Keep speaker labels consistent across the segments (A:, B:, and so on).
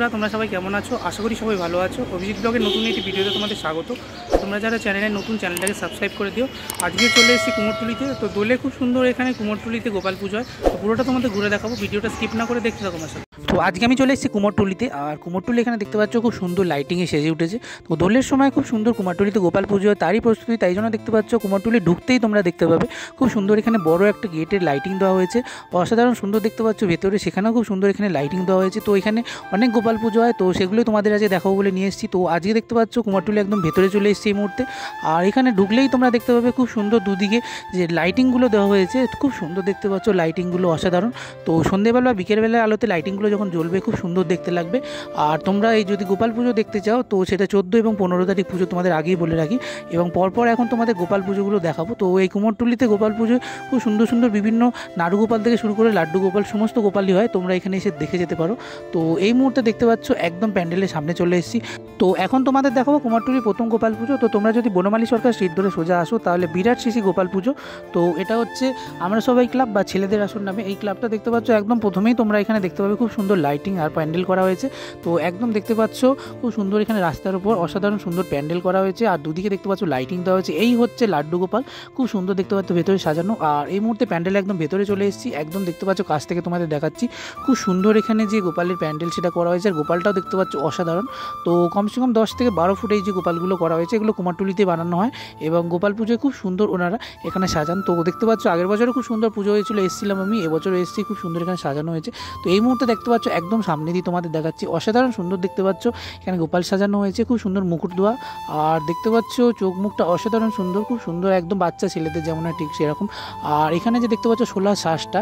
A: বন্ধুরা তোমরা সবাই কেমন আছো? আশা করি সবাই ভালো আছো। অভিজিৎ ব্লগের নতুন একটি ভিডিওতে তোমাদের স্বাগত। তোমরা যারা চ্যানেলে নতুন, চ্যানেলটাকে সাবস্ক্রাইব করে দিও। আজকে চলে এসেছি কুমোরটুলিতে। তো দোলে খুব সুন্দর এখানে কুমোরটুলিতে গোপাল পুজো হয়। তো পুরোটা তোমাদের ঘুরে দেখাবো, ভিডিওটা স্কিপ না করে দেখতে থাকো আমার সাথে। তো আজকে আমি চলে এসেছি কুমোরটুলিতে। আর কুমোরটুলি এখানে দেখতে পাচ্ছ খুব সুন্দর লাইটিংয়ে সেজে উঠেছে। তো দোলের সময় খুব সুন্দর কুমোরটুলিতে গোপাল পুজো হয়, তারই প্রস্তুতি। তাই জন্য দেখতে পাচ্ছ কুমোরটুলি ঢুকতেই তোমরা দেখতে পাবে খুব সুন্দর এখানে বড় একটা গেটের লাইটিং দেওয়া হয়েছে, অসাধারণ সুন্দর দেখতে পাচ্ছ। ভেতরে সেখানেও খুব সুন্দর এখানে লাইটিং দেওয়া হয়েছে। তো এখানে অনেক গোপাল পুজো হয়, তো সেগুলোই তোমাদের আজকে দেখাবো বলে নিয়ে এসেছি। তো আজকে দেখতে পাচ্ছ কুমোরটুলি একদম ভেতরে চলে এসেছে এই মুহূর্তে। আর এখানে ঢুকলেই তোমরা দেখতে পাবে খুব সুন্দর দুদিকে যে লাইটিংগুলো দেওয়া হয়েছে, খুব সুন্দর দেখতে পাচ্ছ লাইটিংগুলো, অসাধারণ। তো সন্ধ্যেবেলা বিকেলবেলার আলোতে লাইটিংগুলো যখন জ্বলবে খুব সুন্দর দেখতে লাগবে। আর তোমরা এই যদি গোপাল পুজো দেখতে চাও তো সেটা 14 এবং 15 তারিখ পুজো, তোমাদের আগেই বলে রাখি। এবং পরপর এখন তোমাদের গোপাল পুজোগুলো দেখাবো। তো এই কুমোরটুলিতে গোপাল পুজো খুব সুন্দর সুন্দর বিভিন্ন নাড়ু গোপাল থেকে শুরু করে লাড্ডু গোপাল সমস্ত গোপালই হয়, তোমরা এখানে এসে দেখে যেতে পারো। তো এই মুহূর্তে দেখতে পাচ্ছ একদম প্যান্ডেলের সামনে চলে এসেছি। তো এখন তোমাদের দেখাবো কুমোরটুলির প্রথম গোপাল পুজো। তো তোমরা যদি বনমালী সরকার স্ট্রিট ধরে সোজা আসো তাহলে বিরাট শিশি গোপাল পুজো। তো এটা হচ্ছে আমরা সবাই ক্লাব বা ছেলেদের আসর নামে এই ক্লাবটা দেখতে পাচ্ছ। একদম প্রথমেই তোমরা এখানে দেখতে পাবে খুব সুন্দর লাইটিং আর প্যান্ডেল করা হয়েছে। তো একদম দেখতে পাচ্ছ খুব সুন্দর এখানে রাস্তার উপর অসাধারণ সুন্দর প্যান্ডেল করা হয়েছে। আর দুদিকে দেখতে পাচ্ছ লাইটিং দেওয়া হয়েছে। এই হচ্ছে লাড্ডু গোপাল, খুব সুন্দর দেখতে পাচ্ছ ভেতরে সাজানো। আর এই মুহূর্তে প্যান্ডেল একদম ভেতরে চলে এসেছি। একদম দেখতে পাচ্ছ কাছ থেকে তোমাদের দেখাচ্ছি খুব সুন্দর এখানে যে গোপালের প্যান্ডেল সেটা করা হয়েছে। আর গোপালটাও দেখতে পাচ্ছ অসাধারণ। তো কমসে কম 10 থেকে 12 ফুট এই যে গোপালগুলো করা হয়েছে, এগুলো কুমোরটুলিতে বানানো হয় এবং গোপাল পুজোয় খুব সুন্দর ওনারা এখানে সাজান। তো দেখতে পাচ্ছ আগের বছরে খুব সুন্দর পুজো হয়েছিল, এসেছিলাম আমি, এবছর এসেছি, খুব সুন্দর এখানে সাজানো হয়েছে। তো এই মুহূর্তে দেখতে পাচ্ছ একদম সামনে দিয়ে তোমাদের দেখাচ্ছি, অসাধারণ সুন্দর দেখতে পাচ্ছ এখানে গোপাল সাজানো হয়েছে, খুব সুন্দর মুকুট দেওয়া। আর দেখতে পাচ্ছ চোখ মুখটা অসাধারণ সুন্দর, খুব সুন্দর একদম বাচ্চা ছেলেদের যেমন হয় ঠিক সেরকম। আর এখানে যে দেখতে পাচ্ছ শোলা শ্বাসটা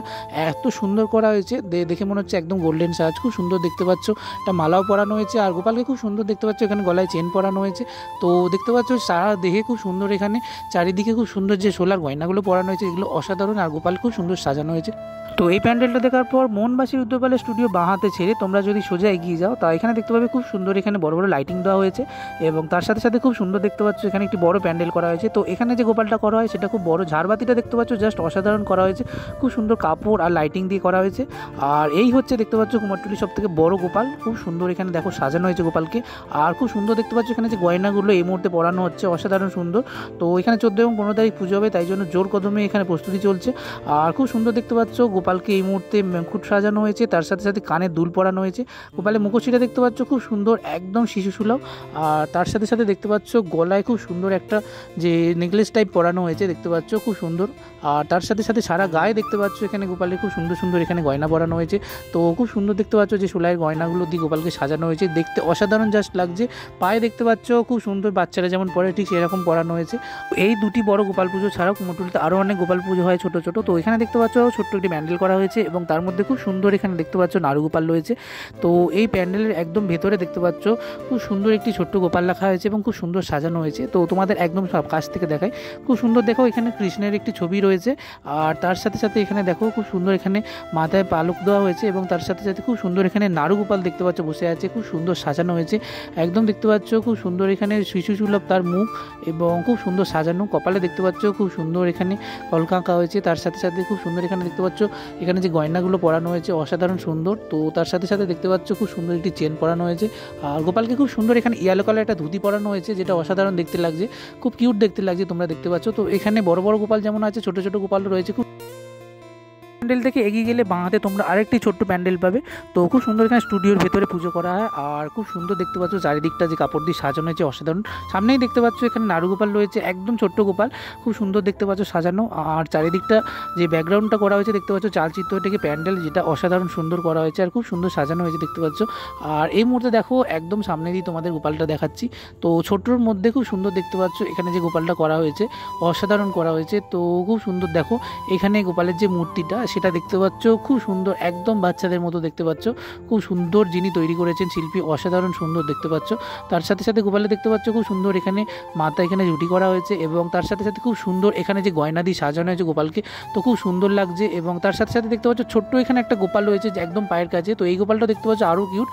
A: এত সুন্দর করা হয়েছে, দেখে মনে হচ্ছে একদম গোল্ডেন সাজ, খুব সুন্দর দেখতে পাচ্ছ। একটা মালাও পরানো হয়েছে আর গোপালকে খুব সুন্দর দেখতে পাচ্ছ এখানে গলায় চেন পরানো হয়েছে। তো দেখতে পাচ্ছ সারা দেহে খুব সুন্দর এখানে চারিদিকে খুব সুন্দর যে সোলার গয়নাগুলো পরানো হয়েছে এগুলো অসাধারণ। আর গোপাল খুব সুন্দর সাজানো হয়েছে। তো এই প্যান্ডেলটা দেখার পর মোহনবাসী উদ্যোগপালের স্টুডিও বাঁহাতে ছেড়ে তোমরা যদি সোজা এগিয়ে যাও তা এখানে দেখতে পাবে খুব সুন্দর এখানে বড় বড় লাইটিং দেওয়া হয়েছে এবং তার সাথে সাথে খুব সুন্দর দেখতে পাচ্ছ এখানে একটি বড় প্যান্ডেল করা হয়েছে। তো এখানে যে গোপালটা করা হয় সেটা খুব বড়, ঝাড়বাতিটা দেখতে পাচ্ছ জাস্ট অসাধারণ করা হয়েছে, খুব সুন্দর কাপড় আর লাইটিং দিয়ে করা হয়েছে। আর এই হচ্ছে দেখতে পাচ্ছ কুমোরটুলি সব থেকে বড় গোপাল, খুব সুন্দর এখানে দেখো সাজানো হয়েছে গোপালকে। আর খুব সুন্দর দেখতে পাচ্ছ এখানে যে গয়নাগুলো এই মুহূর্তে পরানো হচ্ছে অসাধারণ সুন্দর। তো এখানে 14 এবং 15 তারিখ পুজো হবে, তাই জন্য জোর কদমে এখানে প্রস্তুতি চলছে। আর খুব সুন্দর দেখতে পাচ্ছ গোপালকে এই মুহূর্তে মুকুট সাজানো হয়েছে, তার সাথে সাথে কানে দুল পরানো হয়েছে। গোপালের মুখোশিটা দেখতে পাচ্ছ খুব সুন্দর একদম শিশু সুলভ। আর তার সাথে সাথে দেখতে পাচ্ছ গলায় খুব সুন্দর একটা যে নেকলেস টাইপ পরানো হয়েছে, দেখতে পাচ্ছ খুব সুন্দর। আর তার সাথে সাথে সারা গায়ে দেখতে পাচ্ছ এখানে গোপালের খুব সুন্দর সুন্দর এখানে গয়না পরানো হয়েছে। তো খুব সুন্দর দেখতে পাচ্ছ যে সোলাইয়ের গয়নাগুলো দিয়ে গোপালকে সাজানো হয়েছে, দেখতে অসাধারণ জাস্ট লাগছে। পায়ে দেখতে পাচ্ছ খুব সুন্দর বাচ্চারা যেমন পরে ঠিক সেরকম পরানো হয়েছে। এই দুটি বড় গোপাল পুজো ছাড়াও কুমোরটুলিতে আরও অনেক গোপাল পুজো হয় ছোটো ছোটো। তো এখানে দেখতে পাচ্ছ ছোট্ট একটি প্যান্ডেল করা হয়েছে এবং তার মধ্যে খুব সুন্দর এখানে দেখতে পাচ্ছ নাড়ু গোপাল রয়েছে। তো এই প্যান্ডেলের একদম ভেতরে দেখতে পাচ্ছ খুব সুন্দর একটি ছোট্ট গোপাল রাখা হয়েছে এবং খুব সুন্দর সাজানো হয়েছে। তো তোমাদের একদম সব কাছ থেকে দেখায়, খুব সুন্দর দেখো এখানে কৃষ্ণের একটি ছবি রয়েছে। আর তার সাথে সাথে এখানে দেখো খুব সুন্দর এখানে মাথায় পালক দেওয়া হয়েছে এবং তার সাথে সাথে খুব সুন্দর এখানে নাড়ু গোপাল দেখতে পাচ্ছ বসে আছে, খুব সুন্দর সাজানো হয়েছে। একদম দেখতে পাচ্ছ খুব সুন্দর এখানে শিশু সুলভ তার মুখ এবং খুব সুন্দর সাজানো। কপালে দেখতে পাচ্ছ খুব সুন্দর এখানে কলকা আঁকা হয়েছে, তার সাথে সাথে খুব সুন্দর এখানে দেখতে পাচ্ছ এখানে যে গয়নাগুলো পরানো হয়েছে অসাধারণ সুন্দর। তো তার সাথে সাথে দেখতে পাচ্ছ খুব সুন্দর একটি চেন পরানো হয়েছে। আর গোপালকে খুব সুন্দর এখানে ইয়েলো কালার একটা ধুতি পরানো হয়েছে, যেটা অসাধারণ দেখতে লাগছে, খুব কিউট দেখতে লাগছে, তোমরা দেখতে পাচ্ছ। তো এখানে বড় বড় গোপাল যেমন আছে ছোট ছোট গোপালও রয়েছে। খুব প্যান্ডেল থেকে এগিয়ে গেলে বাঁহাতে তোমরা আরেকটি ছোট্ট প্যান্ডেল পাবে। তো খুব সুন্দর এখানে স্টুডিওর ভেতরে পুজো করা হয়। আর খুব সুন্দর দেখতে পাচ্ছ চারিদিকটা যে কাপড় দিয়ে সাজানো হয়েছে অসাধারণ। সামনেই দেখতে পাচ্ছ এখানে নাড়ু গোপাল রয়েছে, একদম ছোট্ট গোপাল, খুব সুন্দর দেখতে পাচ্ছ সাজানো। আর চারিদিকটা যে ব্যাকগ্রাউন্ডটা করা হয়েছে দেখতে পাচ্ছ চালচিত্র থেকে প্যান্ডেল, যেটা অসাধারণ সুন্দর করা হয়েছে আর খুব সুন্দর সাজানো হয়েছে দেখতে পাচ্ছ। আর এই মুহূর্তে দেখো একদম সামনে দিয়ে তোমাদের গোপালটা দেখাচ্ছি। তো ছোট্টর মধ্যে খুব সুন্দর দেখতে পাচ্ছ এখানে যে গোপালটা করা হয়েছে অসাধারণ করা হয়েছে। তো খুব সুন্দর দেখো এখানে গোপালের যে মূর্তিটা সেটা দেখতে পাচ্ছ খুব সুন্দর একদম বাচ্চাদের মতো দেখতে পাচ্ছ, খুব সুন্দর যিনি তৈরি করেছেন শিল্পী, অসাধারণ সুন্দর দেখতে পাচ্ছ। তার সাথে সাথে গোপালে দেখতে পাচ্ছ খুব সুন্দর এখানে মাথা এখানে ঝুটি করা হয়েছে এবং তার সাথে সাথে খুব সুন্দর এখানে যে গয়না দিয়ে সাজানো হয়েছে গোপালকে, তো খুব সুন্দর লাগছে। এবং তার সাথে সাথে দেখতে পাচ্ছ ছোট্ট এখানে একটা গোপাল রয়েছে যে একদম পায়ের কাছে, তো এই গোপালটা দেখতে পাচ্ছ আরও কিউট।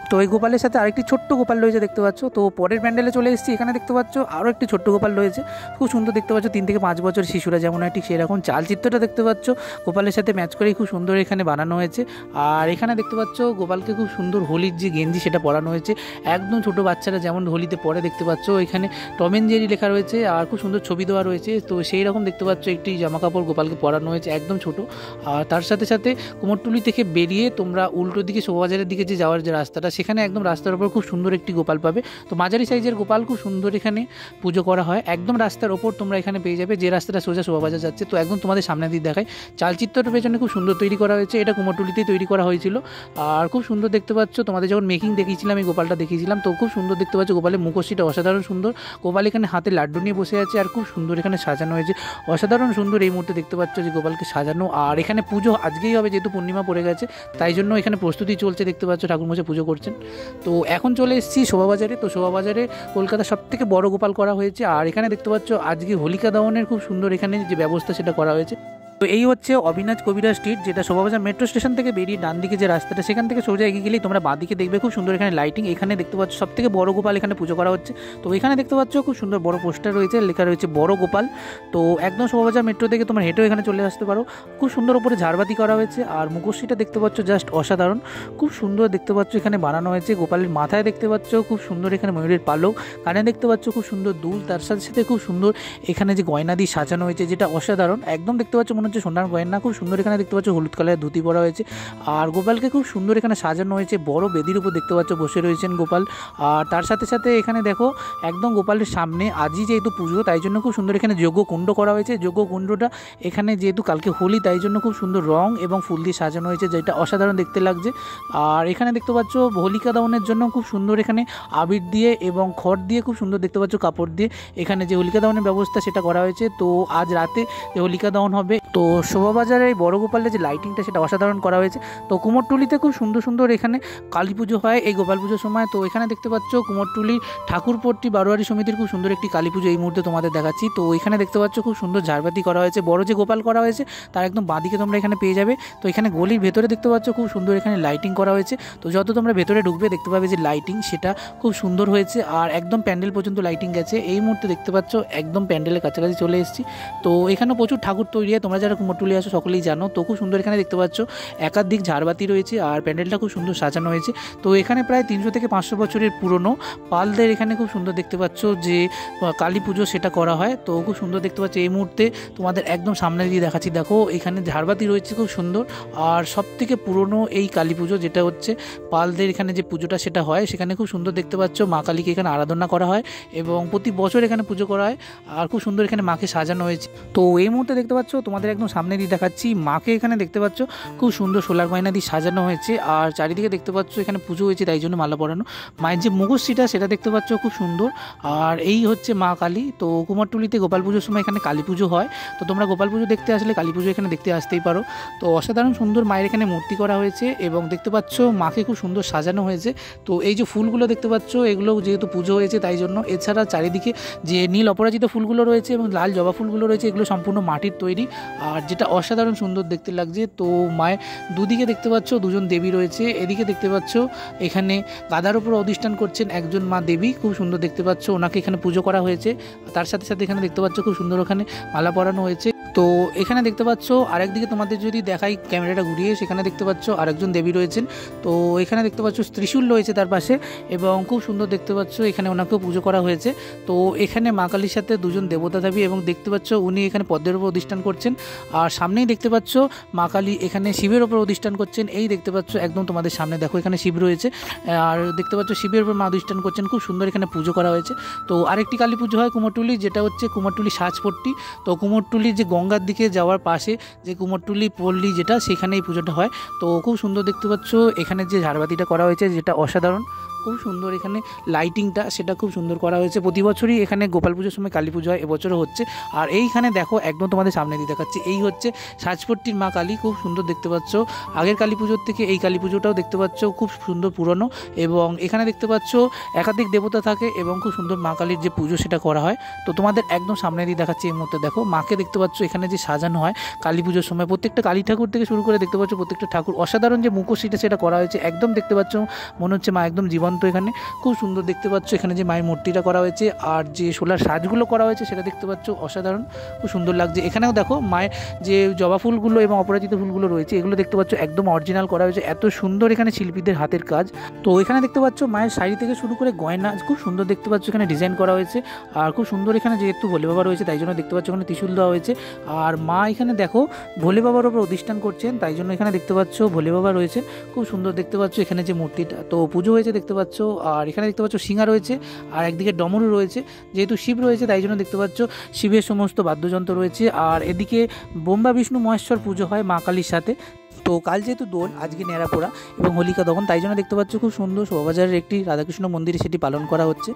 A: তো এই গোপালের সাথে আরেকটি ছোট্ট গোপাল রয়েছে দেখতে পাচ্ছ। তো পরের প্যান্ডেলে চলে এসেছি, এখানে দেখতে পাচ্ছ আরও একটি ছোট্ট গোপাল রয়েছে, খুব সুন্দর দেখতে পাচ্ছ। 3 থেকে 5 বছর শিশুরা যেমন হয় ঠিক সেরকম চালচিত্রটা দেখতে পাচ্ছ গোপালের সাথে ম্যাচ করেই খুব সুন্দর এখানে বানানো হয়েছে। আর এখানে দেখতে পাচ্ছ গোপালকে খুব সুন্দর হোলির যে গেঞ্জি সেটা পরানো হয়েছে, একদম ছোটো বাচ্চারা যেমন হোলিতে পরে দেখতে পাচ্ছ। এখানে টম এন্ড জেরি লেখা রয়েছে আর খুব সুন্দর ছবি দেওয়া রয়েছে। তো সেই রকম দেখতে পাচ্ছ একটি জামা কাপড় গোপালকে পরানো হয়েছে, একদম ছোট। আর তার সাথে সাথে কুমোরটুলি থেকে বেরিয়ে তোমরা উল্টো দিকে শোভাবাজারের দিকে যে যাওয়ার যে রাস্তাটা, সেখানে একদম রাস্তার উপর খুব সুন্দর একটি গোপাল পাবে। তো মাঝারি সাইজের গোপাল খুব সুন্দর এখানে পুজো করা হয়, একদম রাস্তার ওপর তোমরা এখানে পেয়ে যাবে, যে রাস্তাটা সোজা শোভাবাজার যাচ্ছে। তো একদম তোমাদের সামনে দিয়ে দেখায়, চালচিত্রটার পেছনে খুব সুন্দর তৈরি করা হয়েছে, এটা কুমোরটুলিতেই তৈরি করা হয়েছিল। আর খুব সুন্দর দেখতে পাচ্ছ, তোমাদের যখন মেকিং দেখিয়েছিলাম এই গোপালটা দেখিয়েছিলাম, তো খুব সুন্দর দেখতে পাচ্ছ গোপালের মুখোশটা অসাধারণ সুন্দর। গোপাল এখানে হাতে লাড্ডু নিয়ে বসে আছে আর খুব সুন্দর এখানে সাজানো হয়েছে, অসাধারণ সুন্দর এই মুহূর্তে দেখতে পাচ্ছ যে গোপালকে সাজানো। আর এখানে পুজো আজকেই হবে, যেহেতু পূর্ণিমা পড়ে গেছে তাই জন্য এখানে প্রস্তুতি চলছে, দেখতে পাচ্ছ ঠাকুরমশাই পুজো করছেন। তো এখন চলে এসেছি শোভাবাজারে। তো শোভাবাজারে কলকাতার সবথেকে বড় গোপাল করা হয়েছে। আর এখানে দেখতে পাচ্ছ আজকে হোলিকা দহনের খুব সুন্দর এখানে যে ব্যবস্থা সেটা করা হয়েছে। তো এই হচ্ছে অবিনাশ কবিরা স্ট্রিট, যেটা শোভাবাজার মেট্রো স্টেশন থেকে বেরিয়ে ডান দিকে যে রাস্তাটা, সেখান থেকে সোজা এগিয়ে গেলেই তোমরা বাঁ দিকে দেখবে খুব সুন্দর এখানে লাইটিং। এখানে দেখতে পাচ্ছ সবথেকে বড় গোপাল এখানে পুজো করা হচ্ছে। তো এখানে দেখতে পাচ্ছ খুব সুন্দর বড় পোস্টার রয়েছে, লেখা রয়েছে বড় গোপাল। তো একদম শোভাবাজার মেট্রো থেকে তোমরা হেঁটেও এখানে চলে আসতে পারো। খুব সুন্দর উপরে ঝাড়বাতি করা হয়েছে আর মুখোশটা দেখতে পাচ্ছ জাস্ট অসাধারণ, খুব সুন্দর দেখতে পাচ্ছ এখানে বানানো হয়েছে। গোপালের মাথায় দেখতে পাচ্ছ খুব সুন্দর এখানে ময়ূরের পালক, কানে দেখতে পাচ্ছ খুব সুন্দর দুল, তার সাথে সাথে খুব সুন্দর এখানে যে গয়না দিয়ে সাজানো হয়েছে যেটা অসাধারণ, একদম দেখতে পাচ্ছ মনে হচ্ছে সোনার গয়না। খুব সুন্দর এখানে দেখতে পাচ্ছ হলুদ কালারের ধুতি পরা হয়েছে। আর গোপালকে খুব সুন্দর এখানে সাজানো হয়েছে, বড় বেদির উপর দেখতে পাচ্ছ বসে রয়েছেন গোপাল। আর তার সাথে সাথে এখানে দেখো একদম গোপালের সামনে আজই যেহেতু পুজো তাই জন্য খুব সুন্দর এখানে যজ্ঞ কুণ্ড করা হয়েছে। যজ্ঞ কুণ্ডটা এখানে যেহেতু কালকে হোলি তাই জন্য খুব সুন্দর রং এবং ফুল দিয়ে সাজানো হয়েছে, যেটা অসাধারণ দেখতে লাগছে। আর এখানে দেখতে পাচ্ছ হোলিকা দহনের জন্য খুব সুন্দর এখানে আবির দিয়ে এবং খড় দিয়ে খুব সুন্দর দেখতে পাচ্ছ কাপড় দিয়ে এখানে যে হোলিকা দহনের ব্যবস্থা সেটা করা হয়েছে। তো আজ রাতে যে হোলিকা দহন হবে। তো শোভাবাজারে এই বড় গোপালের যে লাইটিংটা সেটা অসাধারণ করা হয়েছে। তো কুমোরটুলিতে খুব সুন্দর সুন্দর এখানে কালী পুজো হয় এই গোপাল পুজোর সময়। তো এখানে দেখতে পাচ্ছ কুমোরটুলি ঠাকুরপট্টি বারোয়ারি সমিতির খুব সুন্দর একটি কালী পুজো এই মুহূর্তে তোমাদের দেখাচ্ছি। তো এখানে দেখতে পাচ্ছ খুব সুন্দর ঝাড়বাতি করা হয়েছে, বড় যে গোপাল করা হয়েছে তার একদম বাঁদিকে তোমরা এখানে পেয়ে যাবে। তো এখানে গলির ভেতরে দেখতে পাচ্ছ খুব সুন্দর এখানে লাইটিং করা হয়েছে। তো যত তোমরা ভেতরে ঢুকবে দেখতে পাবে যে লাইটিং সেটা খুব সুন্দর হয়েছে আর একদম প্যান্ডেল পর্যন্ত লাইটিং গেছে। এই মুহূর্তে দেখতে পাচ্ছ একদম প্যান্ডেলের কাছাকাছি চলে এসেছি। তো এখানেও প্রচুর ঠাকুর তৈরি হয়, তোমরা যারা কুমোরটুলি আসো সকলেই জানো। তো খুব সুন্দর এখানে দেখতে পাচ্ছ একাধিক ঝাড়বাতি রয়েছে আর প্যান্ডেলটা খুব সুন্দর সাজানো হয়েছে। তো এখানে প্রায় 300 থেকে 500 বছরের পুরনো পালদের এখানে খুব সুন্দর দেখতে পাচ্ছ যে কালী পুজো সেটা করা হয়। তো খুব সুন্দর দেখতে পাচ্ছ এই মুহূর্তে তোমাদের একদম সামনে দিয়ে দেখাচ্ছি, দেখো এখানে ঝাড়বাতি রয়েছে খুব সুন্দর। আর সব থেকে পুরনো এই কালী পুজো যেটা হচ্ছে পালদের এখানে যে পুজোটা সেটা হয়, সেখানে খুব সুন্দর দেখতে পাচ্ছ মা কালীকে এখানে আরাধনা করা হয় এবং প্রতি বছর এখানে পুজো করা হয় আর খুব সুন্দর এখানে মাকে সাজানো হয়েছে। তো এই মুহূর্তে দেখতে পাচ্ছ তোমাদের একদম সামনে দিয়ে দেখাচ্ছি মাকে এখানে দেখতে পাচ্ছ খুব সুন্দর সোলার গয়না দিয়ে সাজানো হয়েছে আর চারিদিকে দেখতে পাচ্ছ এখানে পুজো হয়েছে তাই জন্য মালা পরানো। মায়ের যে মুখোশটা সেটা দেখতে পাচ্ছ খুব সুন্দর। আর এই হচ্ছে মা কালী। তো কুমোরটুলিতে গোপাল পুজোর সময় এখানে কালী পুজো হয়। তো তোমরা গোপাল পুজো দেখতে আসলে কালী পুজো এখানে দেখতে আসতেই পারো। তো অসাধারণ সুন্দর মায়ের এখানে মূর্তি করা হয়েছে এবং দেখতে পাচ্ছ মাকে খুব সুন্দর সাজানো হয়েছে। তো এই যে ফুলগুলো দেখতে পাচ্ছ এগুলো যেহেতু পুজো হয়েছে তাই জন্য, এছাড়া চারিদিকে যে নীল অপরাজিত ফুলগুলো রয়েছে এবং লাল জবা ফুলগুলো রয়েছে এগুলো সম্পূর্ণ মাটির তৈরি আর যেটা অসাধারণ সুন্দর দেখতে লাগছে। তো মায়ের দুদিকে দেখতে পাচ্ছ দুজন দেবী রয়েছে, এদিকে দেখতে পাচ্ছ এখানে গাদার উপর অধিষ্ঠান করছেন একজন মা দেবী, খুব সুন্দর দেখতে পাচ্ছ ওনাকে এখানে পুজো করা হয়েছে। তার সাথে সাথে এখানে দেখতে পাচ্ছ খুব সুন্দর ওখানে মালা পরানো হয়েছে। তো এখানে দেখতে পাচ্ছ আরেকদিকে তোমাদের যদি দেখাই ক্যামেরাটা ঘুরিয়ে, সেখানে দেখতে পাচ্ছ আরেকজন দেবী রয়েছেন। তো এখানে দেখতে পাচ্ছ ত্রিশূল রয়েছে তার পাশে এবং খুব সুন্দর দেখতে পাচ্ছ এখানে ওনাকেও পুজো করা হয়েছে। তো এখানে মা কালীর সাথে দুজন দেবতা দেবী এবং দেখতে পাচ্ছ উনি এখানে পদ্মের উপর অধিষ্ঠান করছেন আর সামনেই দেখতে পাচ্ছ মা কালী এখানে শিবের উপর অধিষ্ঠান করছেন। এই দেখতে পাচ্ছ একদম তোমাদের সামনে দেখো এখানে শিব রয়েছে আর দেখতে পাচ্ছ শিবের উপর মা অধিষ্ঠান করছেন, খুব সুন্দর এখানে পুজো করা হয়েছে। তো আরেকটি কালী পুজো হয় কুমোরটুলি, যেটা হচ্ছে কুমোরটুলি সাজপট্টি। তো কুমোরটুলি যে গঙ্গার দিকে যাওয়ার পাশে যে কুমোরটুলি পল্লী যেটা, সেখানে এই পুজোটা হয়। তো খুব সুন্দর দেখতে পাচ্ছ এখানে যে ঝাড়বাতিটা করা হয়েছে যেটা অসাধারণ। খুব সুন্দর এখানে লাইটিংটা সেটা খুব সুন্দর করা হয়েছে। প্রতি বছরই এখানে গোপাল পুজোর সময় কালী পুজো হয়, এবছরও হচ্ছে। আর এইখানে দেখো একদম তোমাদের সামনে দিয়ে দেখাচ্ছি, এই হচ্ছে সাজপট্টির মা কালী, খুব সুন্দর দেখতে পাচ্ছ। আগের কালী পুজোর থেকে এই কালী পুজোটাও দেখতে পাচ্ছ খুব সুন্দর পুরনো, এবং এখানে দেখতে পাচ্ছ একাধিক দেবতা থাকে এবং খুব সুন্দর মা কালীর যে পুজো সেটা করা হয়। তো তোমাদের একদম সামনে দিয়ে দেখাচ্ছি। এই মুহূর্তে দেখো মাকে দেখতে পাচ্ছ এখানে যে সাজানো হয় কালী পুজোর সময়, প্রত্যেকটা কালী ঠাকুর থেকে শুরু করে দেখতে পাচ্ছ প্রত্যেকটা ঠাকুর অসাধারণ যে মুখোশ সেটা করা হয়েছে, একদম দেখতে পাচ্ছ মনে হচ্ছে মা একদম জীবন্ত। এখানে খুব সুন্দর দেখতে পাচ্ছ এখানে যে মায়ের মূর্তিটা করা হয়েছে আর যে সোলার সাজগুলো করা হয়েছে সেটা দেখতে পাচ্ছ অসাধারণ, খুব সুন্দর লাগছে। এখানেও দেখো মায়ের যে জবা ফুলগুলো এবং অপরাজিত ফুলগুলো রয়েছে এগুলো দেখতে পাচ্ছ একদম অরিজিনাল করা হয়েছে, এত সুন্দর এখানে শিল্পীদের হাতের কাজ। তো এখানে দেখতে পাচ্ছ মায়ের শাড়ি থেকে শুরু করে গয়না খুব সুন্দর দেখতে পাচ্ছ এখানে ডিজাইন করা হয়েছে। আর খুব সুন্দর এখানে যেহেতু ভোলে বাবা রয়েছে তাই জন্য দেখতে পাচ্ছ এখানে ত্রিশূল দেওয়া হয়েছে। আর মা এখানে দেখো ভোলে বাবার ওপর অধিষ্ঠান করছেন, তাই জন্য এখানে দেখতে পাচ্ছ ভোলে বাবা রয়েছে, খুব সুন্দর দেখতে পাচ্ছ এখানে যে মূর্তিটা। তো পুজো হয়েছে দেখতে পাচ্ছ, আর এখানে দেখতে পাচ্ছ সিংহা রয়েছে আর একদিকে ডমরু রয়েছে, যেহেতু শিব রয়েছে তাই জন্য দেখতে পাচ্ছ শিবের সমস্ত বাদ্যযন্ত্র রয়েছে। আর এদিকে ব্রহ্মা বিষ্ণু মহেশ্বর পুজো হয় মা কালীর সাথে। তো কাল যেহেতু দোল, আজকে নেড়াপোড়া এবং হোলিকা দহন, তাই জন্য দেখতে পাচ্ছ খুব সুন্দর শোভাবাজারের একটি রাধাকৃষ্ণ মন্দিরে সেটি পালন করা হচ্ছে।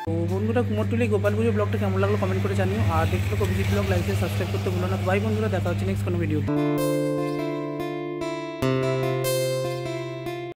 A: তো বন্ধুরা কুমোরটুলি গোপাল পুজো ব্লগটা কেমন লাগলো কমেন্ট করে জানিও, আর দেখতে থাকো অভিজিৎ ব্লগ, লাইক সাবস্ক্রাইব করতে ভুলো না। বাই বন্ধুরা, দেখা হচ্ছে নেক্সট কোনো ভিডিও।